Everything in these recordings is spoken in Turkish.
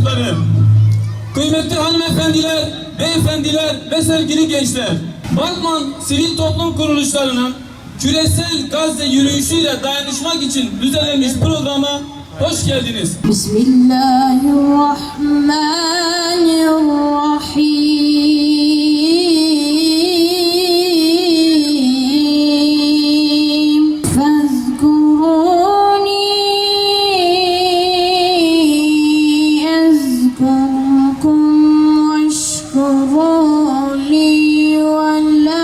mensupları, kıymetli hanımefendiler, beyefendiler ve sevgili gençler, Batman Sivil Toplum Kuruluşları'nın küresel Gazze yürüyüşüyle dayanışmak için düzenlenmiş programa hoş geldiniz. Bismillahirrahmanirrahim. Fezkuruni ezkurkum veşkuruni ve la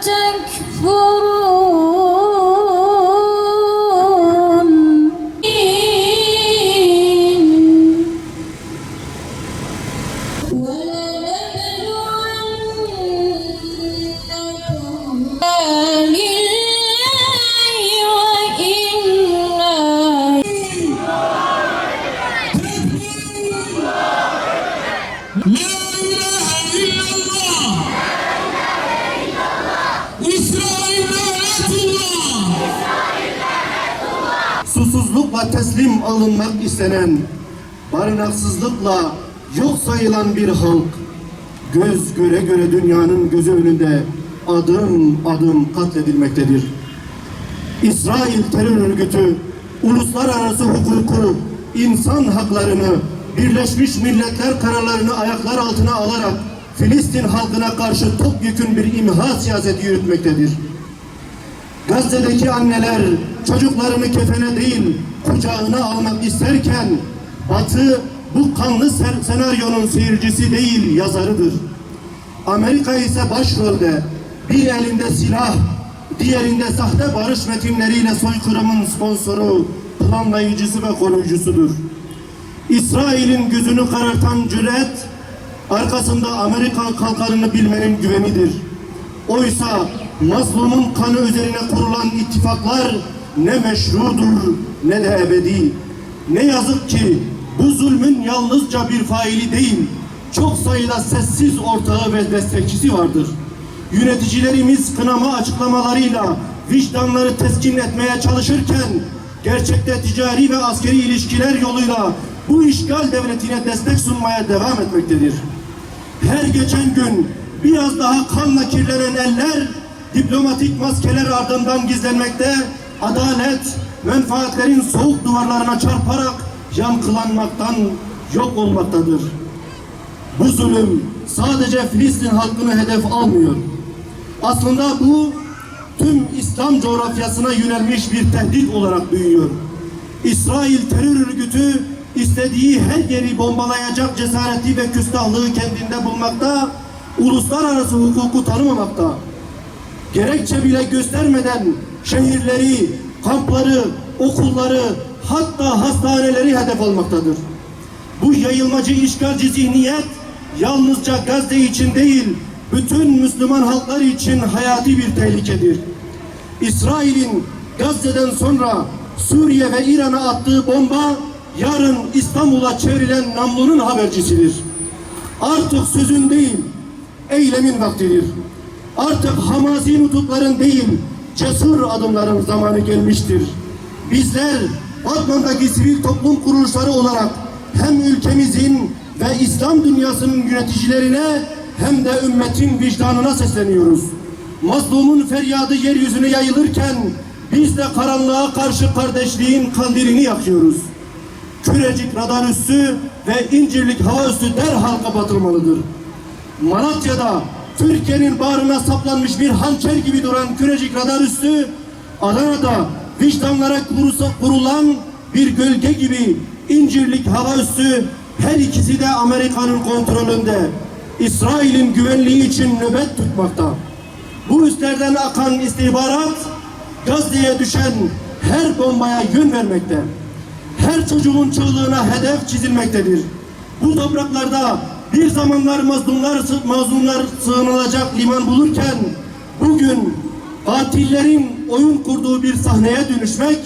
tekfurun. Susuzlukla teslim alınmak istenen, barınaksızlıkla yok sayılan bir halk, göz göre göre dünyanın gözü önünde adım adım katledilmektedir. İsrail terör örgütü, uluslararası hukuku, insan haklarını, Birleşmiş Milletler kararlarını ayaklar altına alarak Filistin halkına karşı topyekün bir imha siyaseti yürütmektedir. Gazze'deki anneler çocuklarını kefene değil kucağına almak isterken Batı bu kanlı senaryonun seyircisi değil yazarıdır. Amerika ise başrolde, bir elinde silah, diğerinde sahte barış metinleriyle soykırımın sponsoru, planlayıcısı ve koruyucusudur. İsrail'in gözünü karartan cüret, arkasında Amerikan kalkarını bilmenin güvenidir. Oysa mazlumun kanı üzerine kurulan ittifaklar ne meşrudur ne de ebedi. Ne yazık ki bu zulmün yalnızca bir faili değil, çok sayıda sessiz ortağı ve destekçisi vardır. Yöneticilerimiz kınama açıklamalarıyla vicdanları teskin etmeye çalışırken, gerçekte ticari ve askeri ilişkiler yoluyla bu işgal devletine destek sunmaya devam etmektedir. Her geçen gün biraz daha kanla kirlenen eller, diplomatik maskeler ardından gizlenmekte, adalet, menfaatlerin soğuk duvarlarına çarparak yankılanmaktan yok olmaktadır. Bu zulüm sadece Filistin halkını hedef almıyor. Aslında bu tüm İslam coğrafyasına yönelmiş bir tehdit olarak büyüyor. İsrail terör örgütü istediği her yeri bombalayacak cesareti ve küstahlığı kendinde bulmakta, uluslararası hukuku tanımamakta. Gerekçe bile göstermeden şehirleri, kampları, okulları, hatta hastaneleri hedef almaktadır. Bu yayılmacı işgalci zihniyet yalnızca Gazze için değil, bütün Müslüman halklar için hayati bir tehlikedir. İsrail'in Gazze'den sonra Suriye ve İran'a attığı bomba yarın İstanbul'a çevrilen namlunun habercisidir. Artık sözün değil, eylemin vaktidir. Artık hamazi nutukların değil, cesur adımların zamanı gelmiştir. Bizler Batman'daki sivil toplum kuruluşları olarak hem ülkemizin ve İslam dünyasının yöneticilerine hem de ümmetin vicdanına sesleniyoruz. Mazlumun feryadı yeryüzüne yayılırken biz de karanlığa karşı kardeşliğin kandilini yakıyoruz. Kürecik radar üssü ve İncirlik hava üssü derhal kapatılmalıdır. Malatya'da Türkiye'nin bağrına saplanmış bir hançer gibi duran Kürecik radar üssü, Adana'da vicdanlara kurulan bir gölge gibi İncirlik hava üssü, her ikisi de Amerika'nın kontrolünde. İsrail'in güvenliği için nöbet tutmakta. Bu üslerden akan istihbarat Gazze'ye düşen her bombaya yön vermekte. Her çocuğun çığlığına hedef çizilmektedir. Bu topraklarda bir zamanlar mazlumlar sığınılacak liman bulurken bugün katillerin oyun kurduğu bir sahneye dönüşmek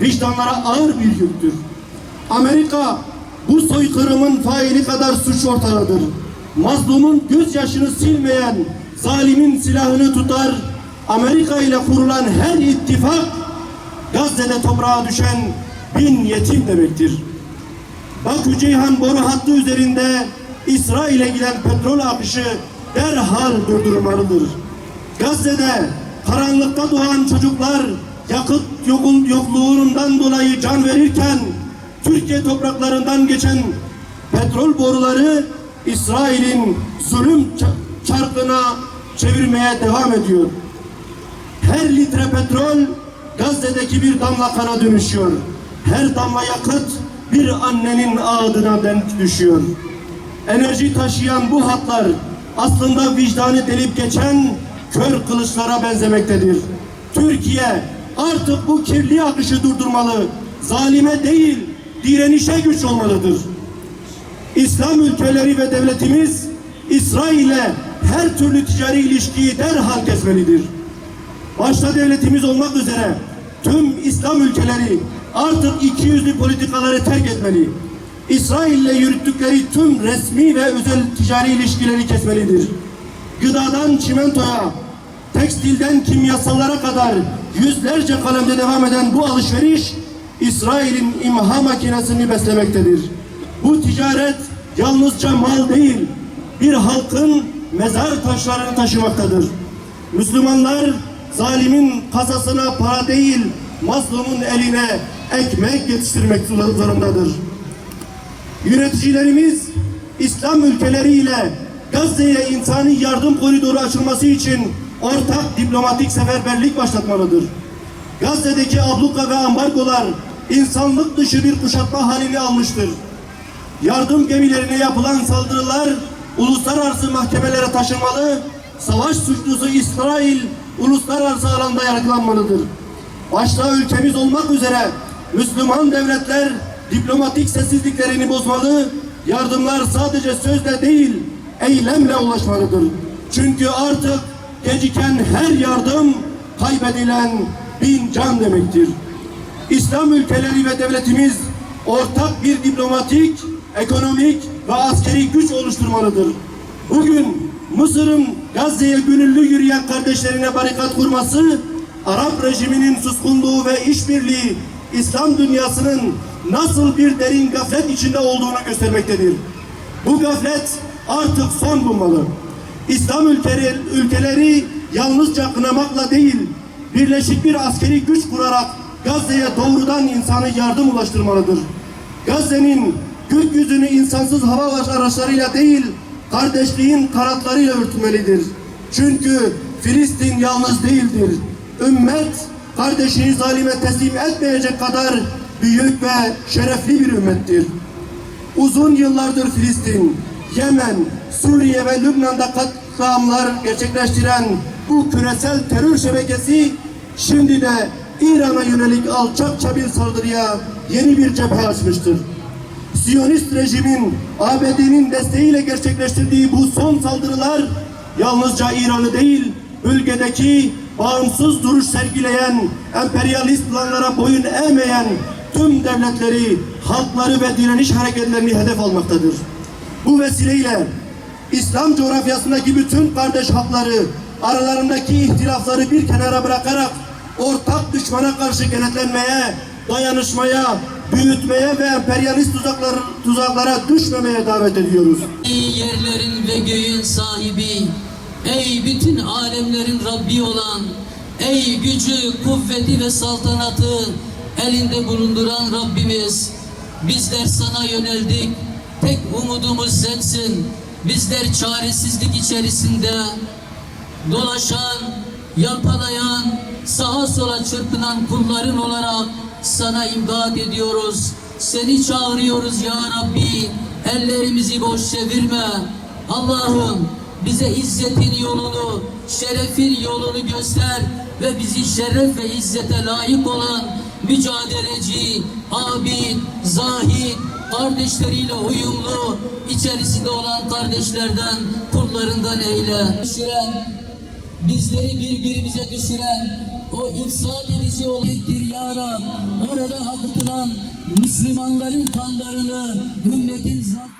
vicdanlara ağır bir yüktür. Amerika bu soykırımın faili kadar suç ortağıdır. Mazlumun gözyaşını silmeyen zalimin silahını tutar. Amerika ile kurulan her ittifak Gazze'de toprağa düşen 1000 yetim demektir. Bakü-Ceyhan boru hattı üzerinde İsrail'e giden petrol akışı derhal durdurulmalıdır. Gazze'de karanlıkta doğan çocuklar yakıt yokluğundan dolayı can verirken Türkiye topraklarından geçen petrol boruları İsrail'in zulüm çarkına çevirmeye devam ediyor. Her litre petrol Gazze'deki bir damla kana dönüşüyor. Her damla yakıt bir annenin ağzına denk düşüyor. Enerji taşıyan bu hatlar aslında vicdanı delip geçen kör kılıçlara benzemektedir. Türkiye artık bu kirli akışı durdurmalı, zalime değil direnişe güç olmalıdır. İslam ülkeleri ve devletimiz İsrail'le her türlü ticari ilişkiyi derhal kesmelidir. Başta devletimiz olmak üzere tüm İslam ülkeleri artık ikiyüzlü politikaları terk etmeli. İsrail'le yürüttükleri tüm resmi ve özel ticari ilişkileri kesmelidir. Gıdadan çimentoya, tekstilden kimyasallara kadar yüzlerce kalemde devam eden bu alışveriş İsrail'in imha makinesini beslemektedir. Bu ticaret yalnızca mal değil, bir halkın mezar taşlarını taşımaktadır. Müslümanlar zalimin kasasına para değil, mazlumun eline ekmek yetiştirmek zorundadır. Yöneticilerimiz İslam ülkeleriyle Gazze'ye insani yardım koridoru açılması için ortak diplomatik seferberlik başlatmalıdır. Gazze'deki abluka ve ambargolar insanlık dışı bir kuşatma halini almıştır. Yardım gemilerine yapılan saldırılar uluslararası mahkemelere taşınmalı, savaş suçlusu İsrail uluslararası alanda yargılanmalıdır. Başta ülkemiz olmak üzere Müslüman devletler diplomatik sessizliklerini bozmalı, yardımlar sadece sözle değil, eylemle ulaşmalıdır. Çünkü artık geciken her yardım kaybedilen 1000 can demektir. İslam ülkeleri ve devletimiz ortak bir diplomatik, ekonomik ve askeri güç oluşturmalıdır. Bugün Mısır'ın Gazze'ye gönüllü yürüyen kardeşlerine barikat kurması, Arap rejiminin suskunluğu ve işbirliği İslam dünyasının nasıl bir derin gaflet içinde olduğunu göstermektedir. Bu gaflet artık son bulmalı. İslam ülkeleri yalnızca kınamakla değil, birleşik bir askeri güç kurarak Gazze'ye doğrudan insani yardım ulaştırmalıdır. Gazze'nin gökyüzünü insansız hava araçlarıyla değil, kardeşliğin kanatlarıyla örtmelidir. Çünkü Filistin yalnız değildir. Ümmet kardeşini zalime teslim etmeyecek kadar büyük ve şerefli bir ümmettir. Uzun yıllardır Filistin, Yemen, Suriye ve Lübnan'da katliamlar gerçekleştiren bu küresel terör şebekesi şimdi de İran'a yönelik alçakça bir saldırıya yeni bir cephe açmıştır. Siyonist rejimin ABD'nin desteğiyle gerçekleştirdiği bu son saldırılar yalnızca İran'ı değil, bölgedeki bağımsız duruş sergileyen, emperyalist planlara boyun eğmeyen tüm devletleri, halkları ve direniş hareketlerini hedef almaktadır. Bu vesileyle İslam coğrafyasındaki bütün kardeş halkları aralarındaki ihtilafları bir kenara bırakarak ortak düşmana karşı kenetlenmeye, dayanışmaya, büyütmeye ve emperyalist tuzaklara düşmemeye davet ediyoruz. Ey yerlerin ve göğün sahibi, ey bütün alemlerin Rabbi olan, ey gücü, kuvveti ve saltanatı elinde bulunduran Rabbimiz, bizler sana yöneldik, tek umudumuz sensin. Bizler çaresizlik içerisinde dolaşan, yalpalayan, sağa sola çırpınan kulların olarak sana imdad ediyoruz. Seni çağırıyoruz ya Rabbi. Ellerimizi boş çevirme. Allah'ım bize izzetin yolunu, şerefin yolunu göster ve bizi şeref ve izzete layık olan mücadeleci, abid, zahid, kardeşleriyle uyumlu, içerisinde olan kardeşlerden, kullarından eyle. Bizleri birbirimize düşüren o ifsad edici olaydır ya Rab. Orada akıtılan Müslümanların kanlarını, ümmetin zaten